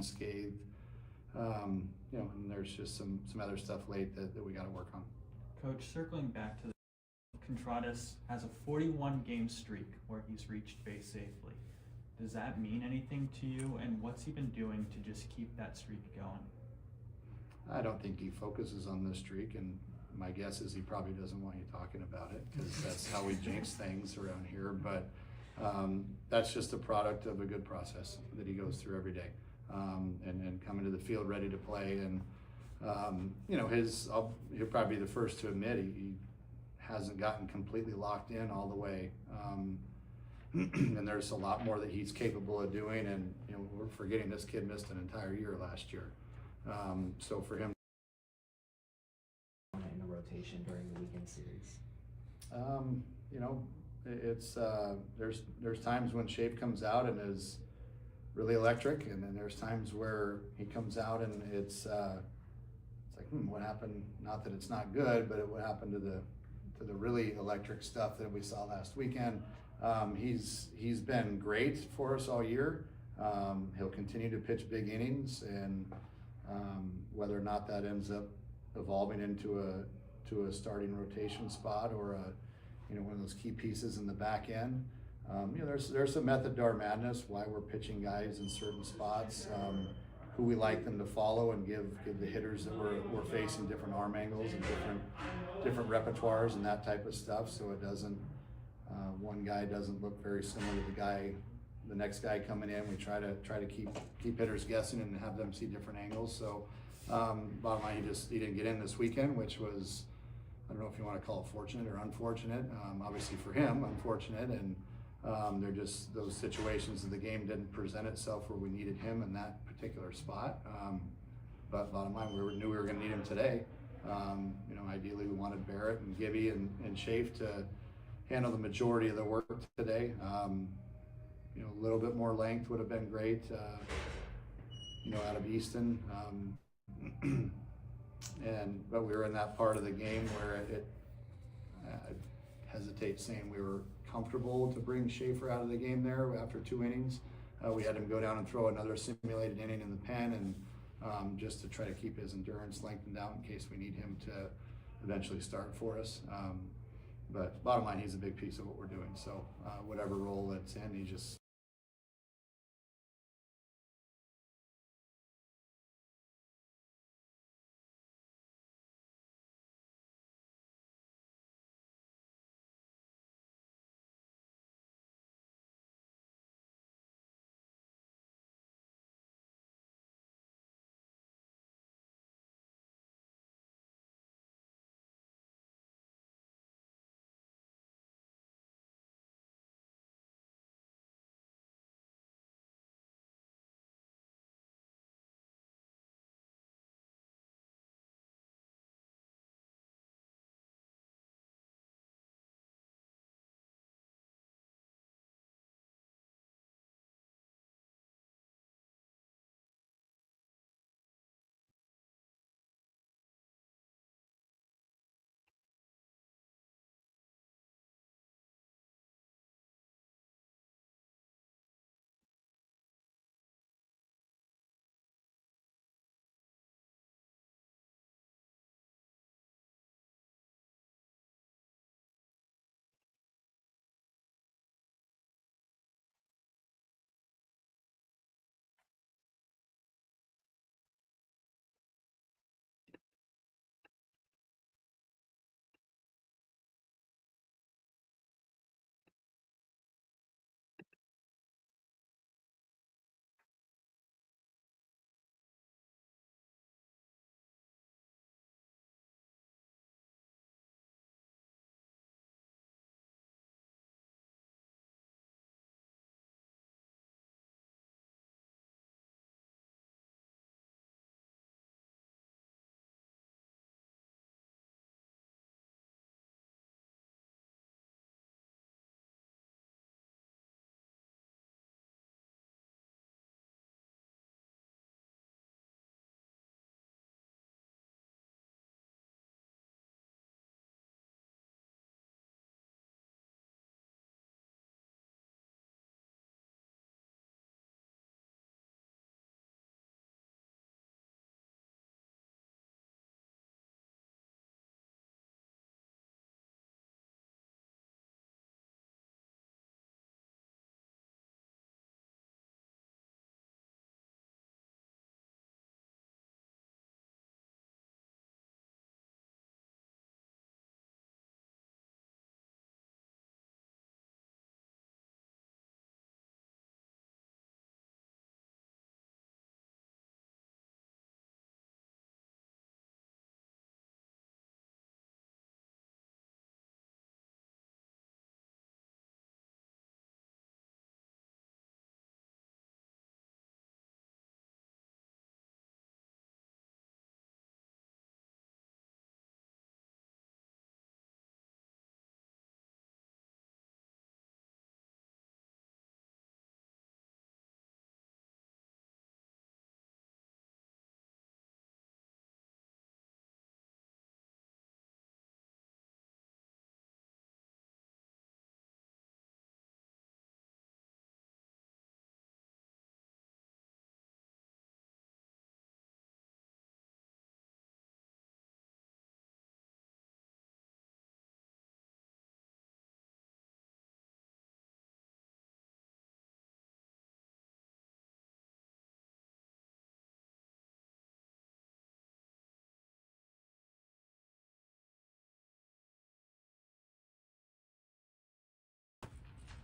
unscathed. And there's just some other stuff late that we got to work on. Coach, circling back to Contreras has a 41 game streak where he's reached base safely. Does that mean anything to you, and what's he been doing to just keep that streak going? I don't think he focuses on this streak, and my guess is he probably doesn't want you talking about it because that's how we jinx things around here. But that's just a product of a good process that he goes through every day, and coming to the field ready to play. And he'll probably be the first to admit he hasn't gotten completely locked in all the way. And there's a lot more that he's capable of doing. And we're forgetting this kid missed an entire year last year. So for him, in the rotation during the weekend series, it's there's times when Shape comes out and is really electric, and then there's times where he comes out and it's like, what happened? Not that it's not good, but what happened to the really electric stuff that we saw last weekend. He's been great for us all year. He'll continue to pitch big innings, and whether or not that ends up evolving into a starting rotation spot or one of those key pieces in the back end. There's some method to our madness, why we're pitching guys in certain spots, who we like them to follow, and give the hitters that we're facing different arm angles and different repertoires and that type of stuff, so it doesn't one guy doesn't look very similar to the next guy coming in. We try to keep hitters guessing and have them see different angles. So bottom line, he didn't get in this weekend, which was, I don't know if you want to call it fortunate or unfortunate. Obviously for him, unfortunate, and they're just those situations of the game didn't present itself where we needed him in that particular spot. But bottom line, we knew we were going to need him today. Ideally we wanted Barrett and Gibby and Shafe to handle the majority of the work today. A little bit more length would have been great, out of Easton. But we were in that part of the game where I hesitate saying we were comfortable to bring Schaefer out of the game there after 2 innings. We had him go down and throw another simulated inning in the pen, and just to try to keep his endurance lengthened out in case we need him to eventually start for us. But bottom line, he's a big piece of what we're doing. So whatever role it's in, he just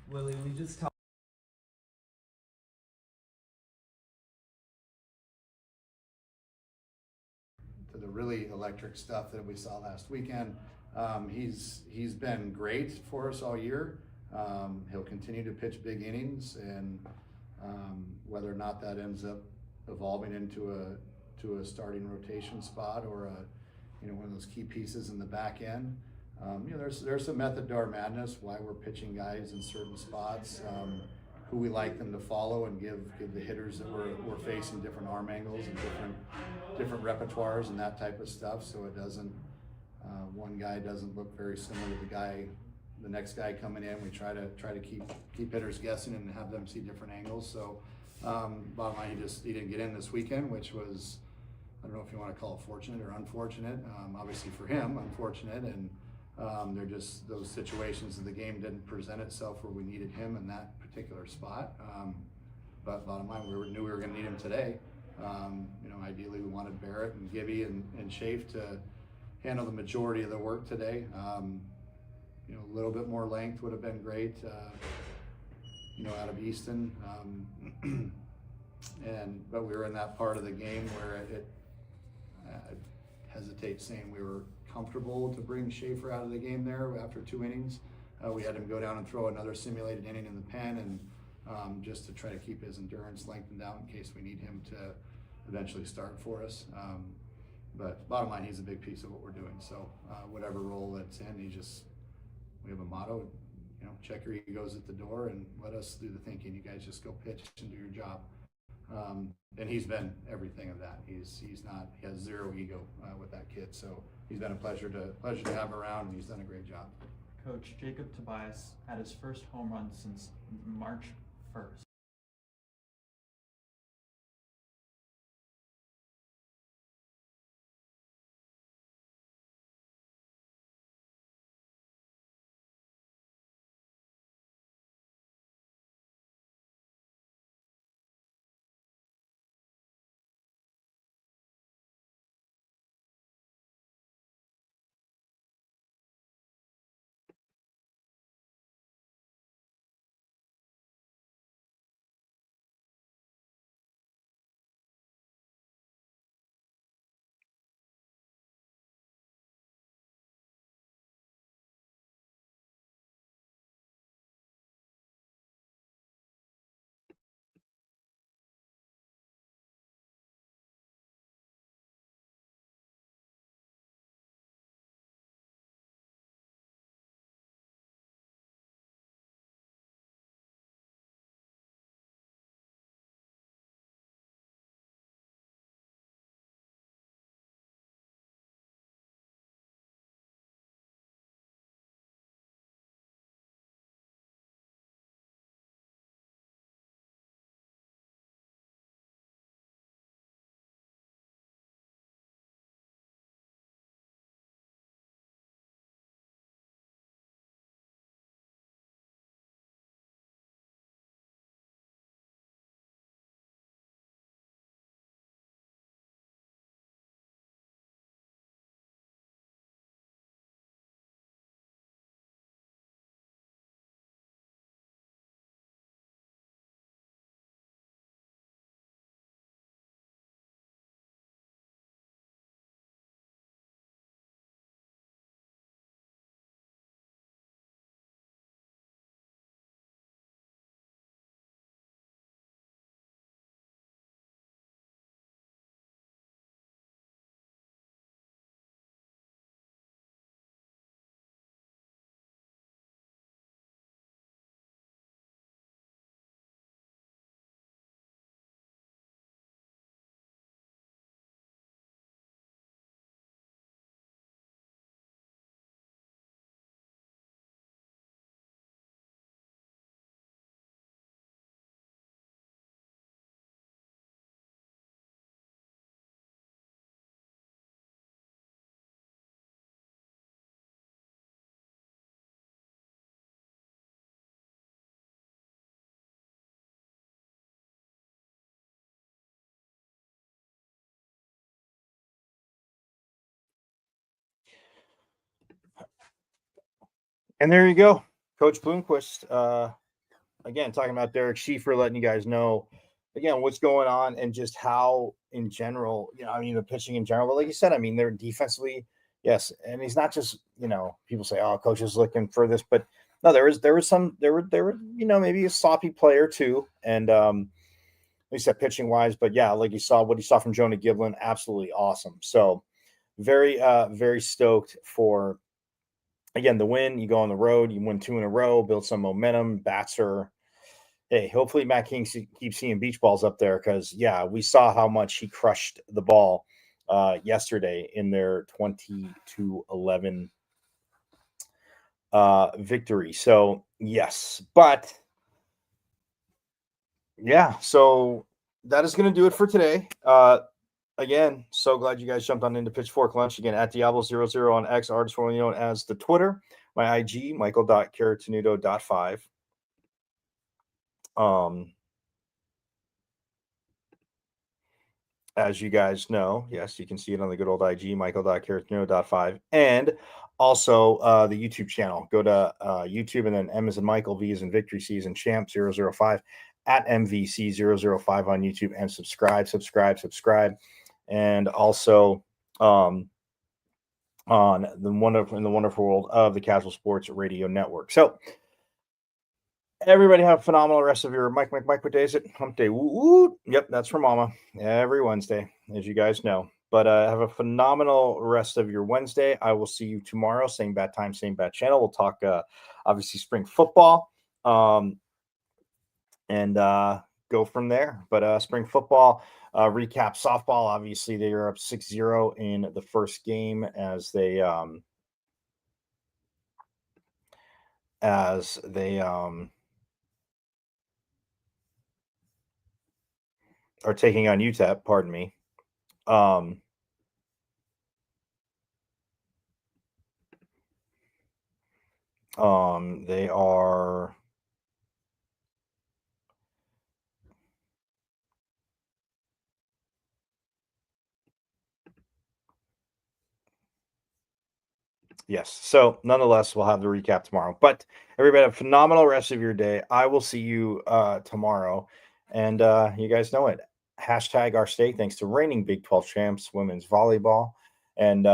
Willie, we just talked. To the really electric stuff that we saw last weekend. He's been great for us all year. He'll continue to pitch big innings, and whether or not that ends up evolving into a starting rotation spot or one of those key pieces in the back end. There's some method to our madness, why we're pitching guys in certain spots, who we like them to follow, and give the hitters that we're facing different arm angles and different repertoires and that type of stuff, so it doesn't one guy doesn't look very similar to the next guy coming in. We try to keep hitters guessing and have them see different angles. So bottom line, he didn't get in this weekend, which was, I don't know if you want to call it fortunate or unfortunate. Obviously for him, unfortunate, and they're just those situations of the game didn't present itself where we needed him in that particular spot. But bottom line, we knew we were going to need him today. Ideally we wanted Barrett and Gibby and Schaaf to handle the majority of the work today. A little bit more length would have been great, out of Easton. But we were in that part of the game where I hesitate saying we were comfortable to bring Schaefer out of the game there after 2 innings. We had him go down and throw another simulated inning in the pen, and just to try to keep his endurance lengthened out in case we need him to eventually start for us. But bottom line, he's a big piece of what we're doing. So whatever role that's in, we have a motto, check your egos at the door and let us do the thinking. You guys just go pitch and do your job. And he's been everything of that. He has zero ego with that kid. So he's been a pleasure to have around, and he's done a great job. Coach, Jacob Tobias had his first home run since March 1st. And there you go, Coach Bloomquist. again, talking about Derek Schiefer, letting you guys know, again, what's going on and just how, in general, the pitching in general. But like you said, they're defensively, yes, and he's not just, people say, oh, coach is looking for this, but no, there were maybe a sloppy play or two, and at least that pitching wise. But yeah, like what you saw from Jonah Giblin, absolutely awesome. So very, very stoked for, again, the win. You go on the road, you win 2 in a row, build some momentum. Bats are, hey, hopefully Matt King keeps seeing beach balls up there, because yeah, we saw how much he crushed the ball yesterday in their 20-11 victory. So yes, but yeah, so that is going to do it for today. Again, so glad you guys jumped on into Pitchfork Lunch. Again, at Diablo00 on X, artist formerly known as the Twitter. My IG, Michael.Caratanudo.5. As you guys know, yes, you can see it on the good old IG, Michael.Caratanudo.5. And also the YouTube channel. Go to YouTube, and then M as in Michael, V as in Victory, C as in Champ 005 at MVC005 on YouTube, and subscribe. And also on the wonderful world of the Casual Sports Radio Network. So everybody have a phenomenal rest of your Mike, what day is it? Hump day. Woo. Yep, that's for Mama. Every Wednesday, as you guys know. But have a phenomenal rest of your Wednesday. I will see you tomorrow. Same bat time, same bat channel. We'll talk, obviously, spring football. And go from there. But spring football, recap softball. Obviously, they are up 6-0 in the first game as they are taking on UTEP. Pardon me. They are. Yes. So nonetheless, we'll have the recap tomorrow. But everybody have a phenomenal rest of your day. I will see you tomorrow. And you guys know it. Hashtag our state. Thanks to reigning Big 12 champs, women's volleyball. And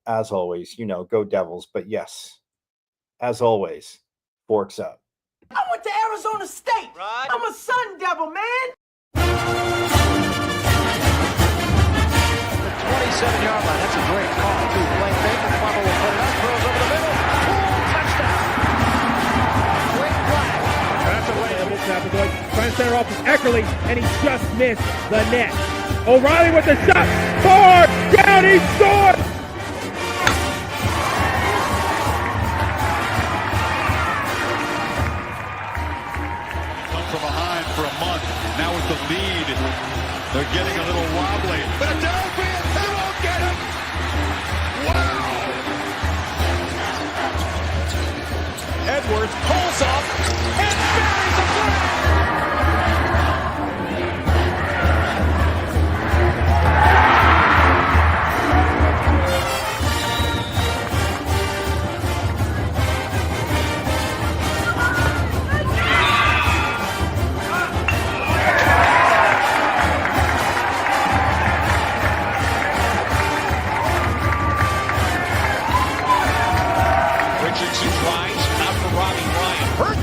as always, go Devils. But yes, as always, forks up. I went to Arizona State. Right. I'm a Sun Devil, man. 27-yard line. That's a great call, too. Blake Baker, Plummer will put it up, throws over the middle. Touchdown. Great flag. That's away. Trying to center off with Eckerly, and he just missed the net. O'Reilly with the shot. Far down, he scored. Come from behind for a month. Now with the lead, they're getting a little wobbly. But a downfield, they won't get him. Wow! Edwards pulls up and buries the flag. Richardson tries, not for Robbie Ryan.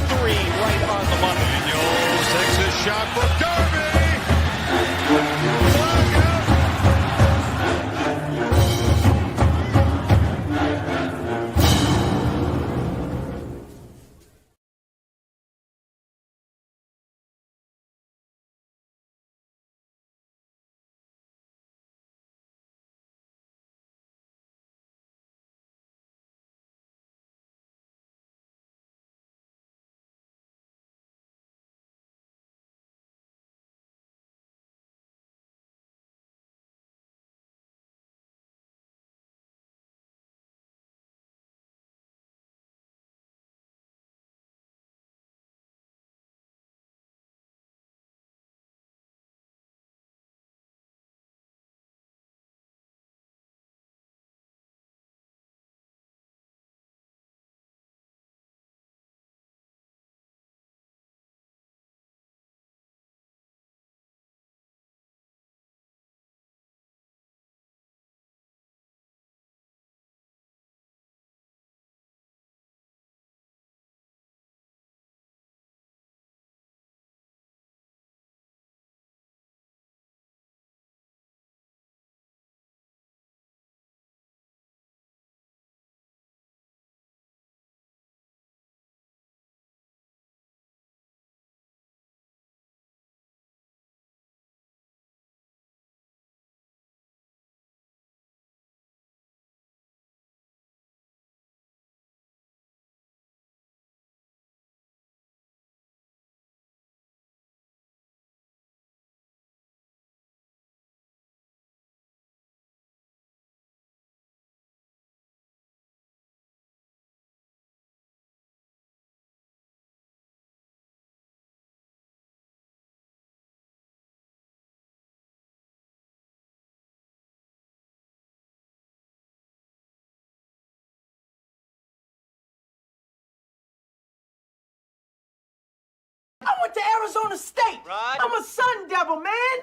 to Arizona State. Right. I'm a Sun Devil, man.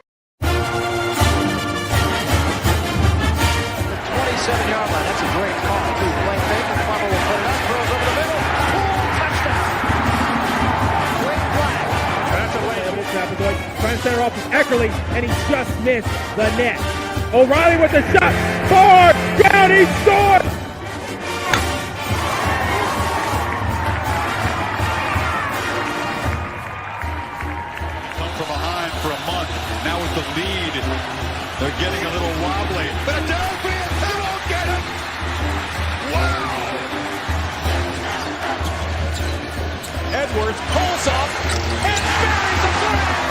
27-yard line. That's a great call. Dude, playing Baker. Plummer will put it up. Throws over the middle. Boom, touchdown. Great play. That's away. Trying to center off with Eckerly, and he just missed the net. O'Reilly with the shot. Far down. He scored. Come from behind for a month. Now with the lead, they're getting a little wobbly. Philadelphia, they won't get him. Wow. Edwards pulls up and buries the flag.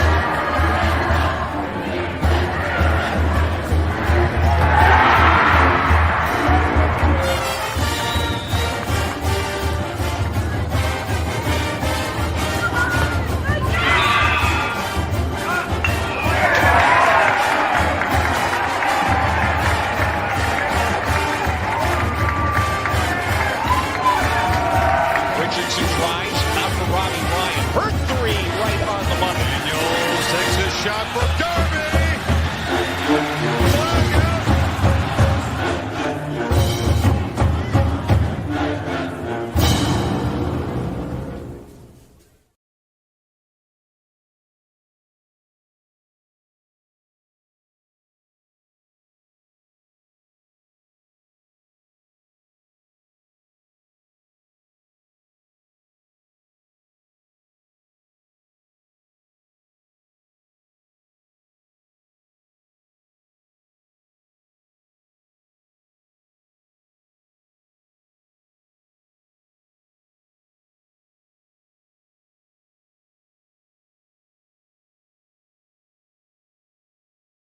Richardson tries, not for Robbie Ryan. Her three right on the money. Daniels takes his shot for goal.